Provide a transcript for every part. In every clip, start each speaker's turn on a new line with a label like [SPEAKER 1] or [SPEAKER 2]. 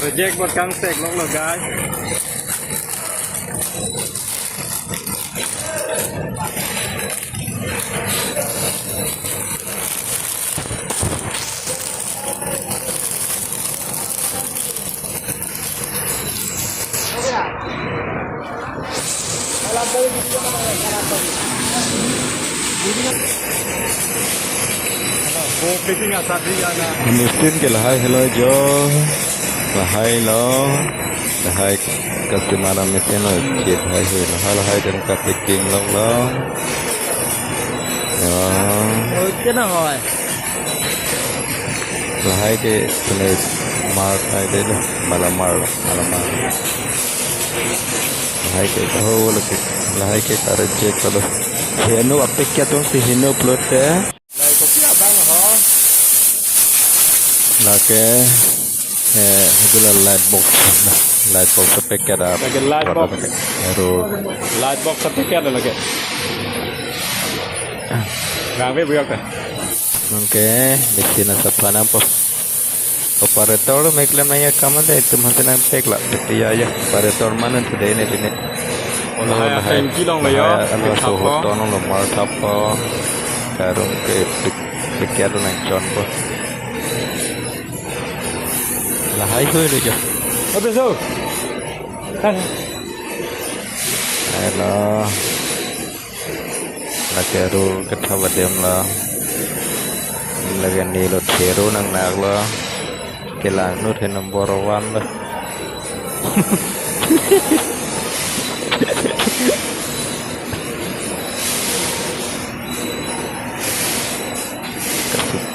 [SPEAKER 1] reject buat kang sek lo guys.
[SPEAKER 2] Mesin ke lahai hello jo lahai lo lahai kasih malam mesin lo cip hai lahai dan packing lo ya
[SPEAKER 1] Cái nào rồi?
[SPEAKER 2] lahai ke tulis mar hai deh lo malam lahai ke tahu lahai ke tarik cek kalau heno apa kia tuh si heno plot ya
[SPEAKER 1] Đây có kia băng hả?
[SPEAKER 2] là cái itu là light box paket apa
[SPEAKER 1] Lagi light box.
[SPEAKER 2] rồi
[SPEAKER 1] Light box certificate lagi. Ngang với việc này.
[SPEAKER 2] oke mesin asap apa operator mengklaim nanya kamu deh itu masih nanti lah setia ya operator mana sudah ini
[SPEAKER 1] Là hai thành kỹ năng này á.
[SPEAKER 2] kalau suhu tono lo mal tapo karung ke paket lo nang con po là hai hơi rồi chứ
[SPEAKER 1] Ở bên đâu?
[SPEAKER 2] Hello. Lagi ru ketawa dem lo. Lagi ni lo teru nang nak lo. Kelang nut he number 1 lo.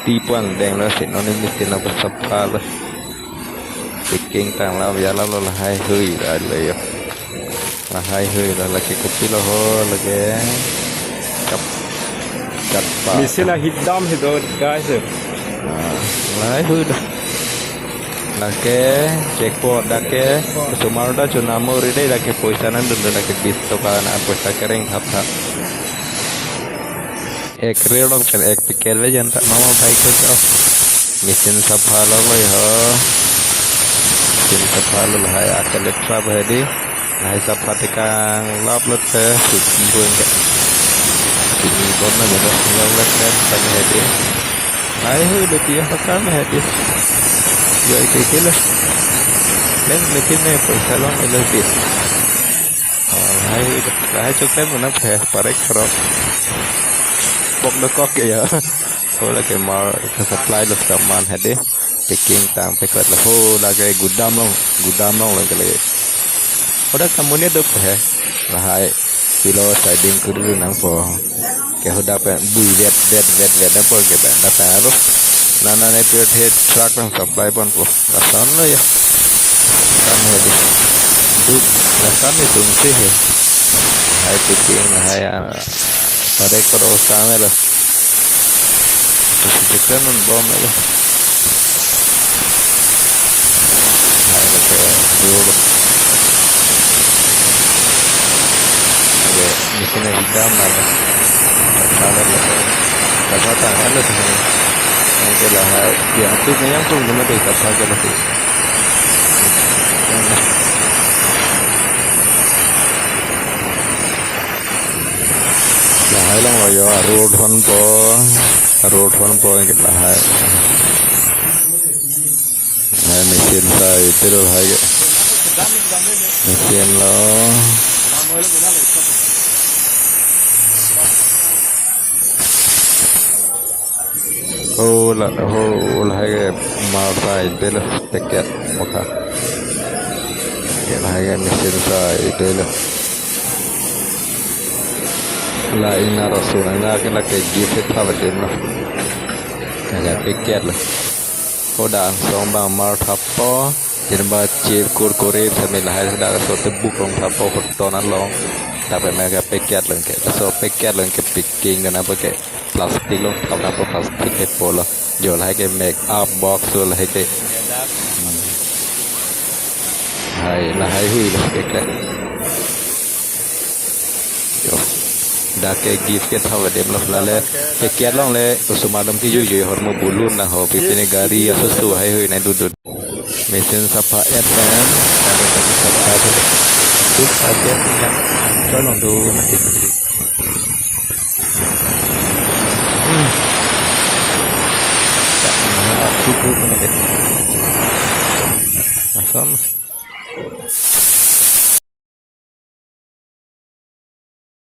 [SPEAKER 2] Tipuan deng lo si non ini mesin apa sapa lo. Picking tang lo biar lo hai hui ada ya. Hai hui là cái copy lo ho lagi cặp cặp pa
[SPEAKER 1] Mesin là hitam itu guys.
[SPEAKER 2] hai hui là cái jackpot là cái sumar da chuna mori dai là cái poisa nan dun là cái bis to kan poisa kering thap thap ek real dong kan ek pikel le jan tak mama baik ko mesin sapha lo bhai ho mesin sapha lo hai akan letra bhai hai sapha tekang lap lut ke suci buang ke sini bona bona tinggal lekan tanya hadi hai hu de dia pakam hadi yo ke lah dan mesin ne paisa long ele bis hai cukai mana phe parek krop bok de kok ya hola ke mar supply lo saman hadi packing tang packet la ho la ke gudam long le udah kamu ni dok he lahai kilo siding kudu nang po ke hoda pe bui vet na po ke ba na taro nana ne pe head truck nang supply pon po rasan lo ya kan he di duk rasan ni tung si he hai picking hai pada karo same lo kita non bom lo hai ke dulu mesinnya hitam ada kalau tangan itu mungkin lah dia tuh yang tuh cuma dekat saja masih lah hai lang loyo road one po yang lah hai mesin saya itu loh hai mesin lo là hai cái màu xài đây là packet một hạt hai cái mesin xài đây là ina rasul cái là cái gift thao vật điểm nó cái packet là udah song bang mar thapo jadi ba chip kore sambil hai sudah so tebuk long thapo tonan long tapi mega packet lang ke so packet lang ke picking dan apa ke plastik lo kalau apa plastik ke polo jual hai ke make up box jual hai ke hai hui lah ke yo da ke gift ke thau dem lo la le ke kiat long le usuma dom ki yu yu hor mo bulun na ho pi ne gari ya su hai hui nai dudut mesin sapa FM ada satu sapa itu aja yang tolong tuh nanti tak cukup nanti masam